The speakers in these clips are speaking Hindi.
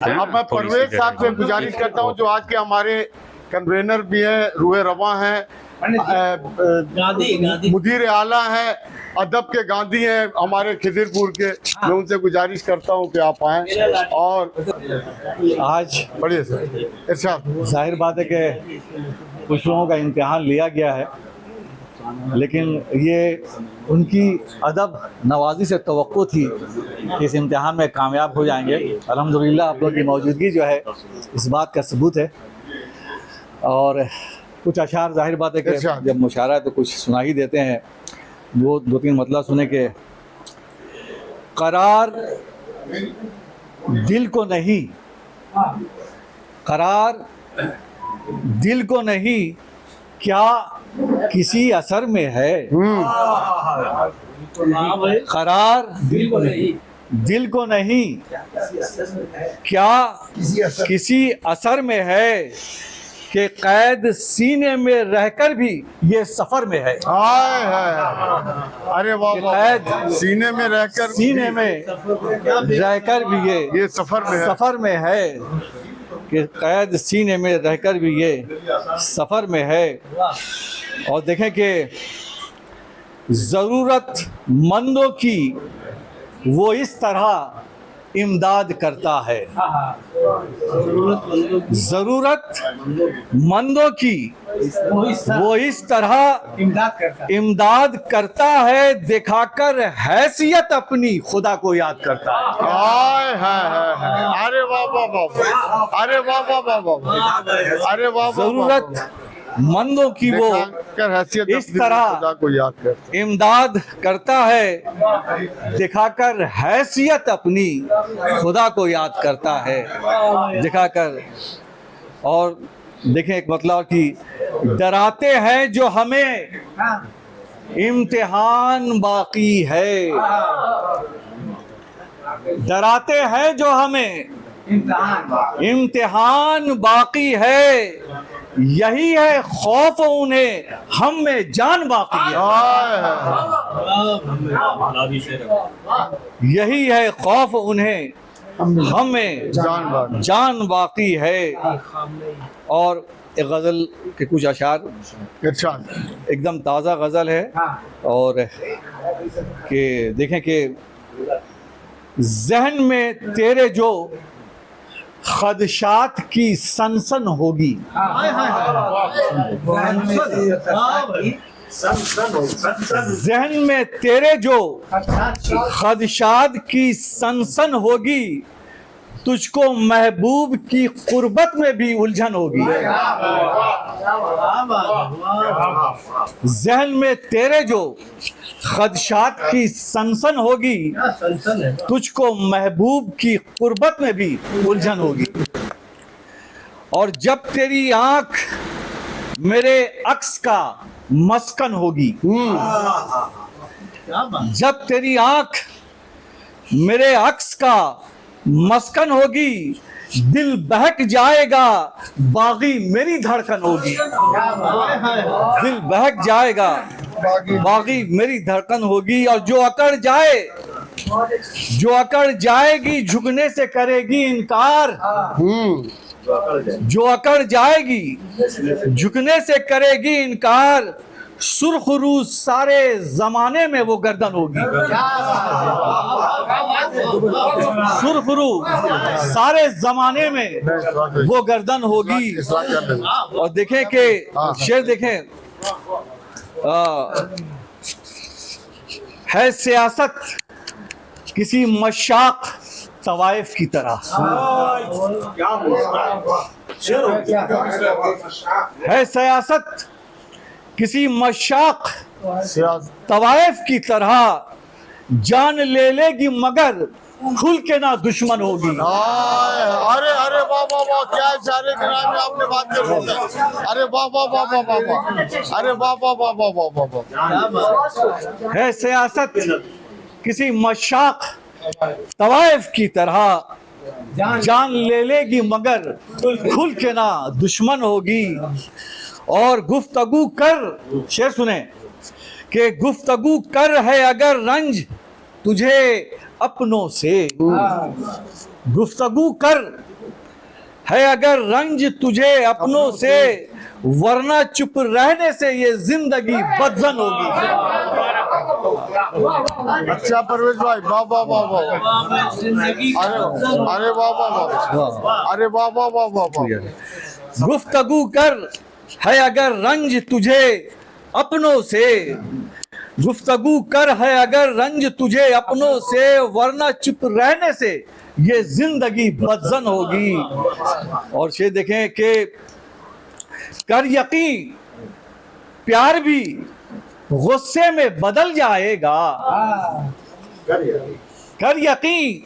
अब मैं परवेज साहब से गुजारिश करता हूं, जो आज के हमारे कन्वेनर भी हैं, रूहे रवा हैं, मुदीर आला हैं, अदब के गांधी हैं हमारे खिदिरपुर के। मैं उनसे गुजारिश करता हूं कि आप आएँ और आज बढ़िया सर इरशाद। जाहिर बात है कि कुछ लोगों का इम्तिहान लिया गया है, लेकिन ये उनकी अदब नवाजी से तवक्को थी कि इस इम्तिहान में कामयाब हो जाएंगे। अल्हम्दुलिल्लाह आप लोगों की मौजूदगी जो है इस बात का सबूत है। और कुछ अशार जाहिर बात है कि जब मुशायरा है तो कुछ सुना ही देते हैं। वो दो तीन मतलब सुने के करार दिल को नहीं, करार दिल को नहीं क्या किसी असर में है, करार दिल को नहीं क्या किसी असर में है कि कैद सीने में रहकर भी ये सफर में है। अरे वाह, कैद सीने में रहकर भी ये सफर में है कि कैद सीने में रहकर भी ये सफ़र में है। और देखें कि ज़रूरतमंदों की वो इस तरह इमदाद करता है, ज़रूरतमंदों की वो इस तरह इमदाद करता है, दिखाकर हैसियत अपनी खुदा को याद करता है। अरे वाह वाह वाह, अरे वाह वाह वाह वाह, अरे वाह, ज़रूरतमंदों की वो इस तरह को याद करता इमदाद करता है, दिखाकर हैसियत अपनी खुदा को याद करता है, दिखाकर। और देखें एक मतलब कि डराते हैं जो हमें इम्तिहान बाकी है, डराते हैं जो हमें इम्तिहान बाकी है, यही है खौफ उन्हें हम में जान बाकी है, यही है खौफ उन्हें हम में जान बाकी है। और एक गज़ल के कुछ अशार, एकदम ताज़ा गज़ल है। और कि देखें कि जहन में तेरे जो खदशात की सनसन होगी, जहन में तेरे जो खदशात की सनसन होगी, तुझको महबूब की कुर्बत में भी उलझन होगी। जहन में तेरे जो खदशात की सनसन होगी, तुझको महबूब की कुर्बत में भी उलझन होगी। और जब तेरी आंख मेरे अक्स का मस्कन होगी, जब तेरी आंख मेरे अक्स का मस्कन होगी, दिल बहक जाएगा बागी मेरी धड़कन होगी, दिल बहक जाएगा बागी मेरी धड़कन होगी। और जो अकड़ जाएगी झुकने से करेगी इनकार, जो अकड़ जाएगी झुकने से करेगी इनकार, सुरखरू सारे जमाने में वो गर्दन होगी, सुरखरू सारे जमाने में वो गर्दन होगी। और देखें कि शेर देखें, है सियासत किसी मशाक तवाइफ की तरह, है सियासत किसी मशाक तवाइफ की तरह, जान ले लेगी मगर खुल के ना दुश्मन होगी। अरे अरे वाह वाह वाह, क्या इशारे के नाम में आपने बात कर दी। अरे वाह वाह वाह वाह वाह वाह, अरे वाह वाह वाह वाह वाह वाह वाह। है सियासत किसी मशाक तवाइफ की तरह, जान ले लेगी मगर खुल के ना दुश्मन होगी। और गुफ्तगू कर, शेर सुने कि गुफ्तगू कर है अगर रंज तुझे अपनों से, गुफ्तगू कर है अगर रंज तुझे अपनों से, वरना चुप रहने से ये जिंदगी बदजन होगी। अच्छा परवेज भाई, वाह वाह वाह वाह, अरे वाह वाह वाह, अरे वाह वाह वाह वाह वाह। गुफ्तगू कर है अगर रंज तुझे अपनों से, गुफ्तगू कर है अगर रंज तुझे अपनों से, वरना चुप रहने से ये जिंदगी बदजन होगी। और ये देखें कि कर यकीन प्यार भी गुस्से में बदल जाएगा, कर यकीन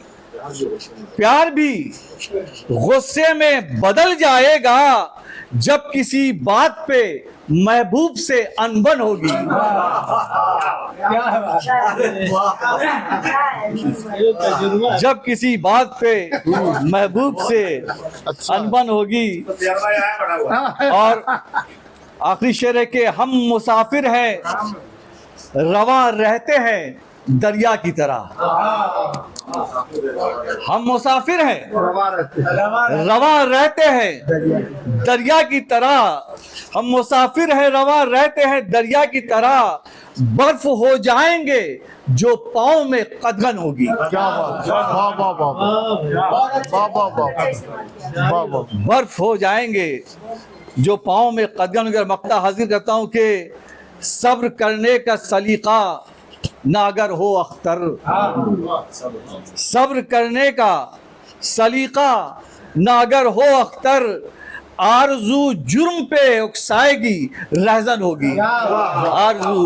प्यार भी गुस्से में बदल जाएगा, जब किसी बात पे महबूब से अनबन होगी। जब किसी बात पे महबूब से अनबन होगी। और आखिरी शेर है कि हम मुसाफिर हैं, रवा रहते हैं दरिया की तरह। हम मुसाफिर हैं, रवा रहते हैं दरिया की तरह। हम मुसाफिर हैं, रवा रहते हैं दरिया की तरह। बर्फ हो जाएंगे जो पाँव में कदगन होगी। क्या बात, वाह वाह वाह वाह वाह वाह वाह वाह। बर्फ हो जाएंगे जो पाँव में कदगन होगी। मक्ता हाजिर करता हूँ कि सब्र करने का सलीका ना अगर हो अख्तर, सब्र करने का सलीका ना अगर हो अख्तर, आरजू जुर्म पे उकसाएगी रहजन होगी। आरजू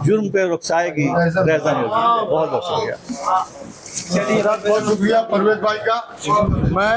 जुर्म पे उकसाएगी रहजन होगी। बहुत बहुत शुक्रिया। बहुत शुक्रिया परवेज भाई का। मैं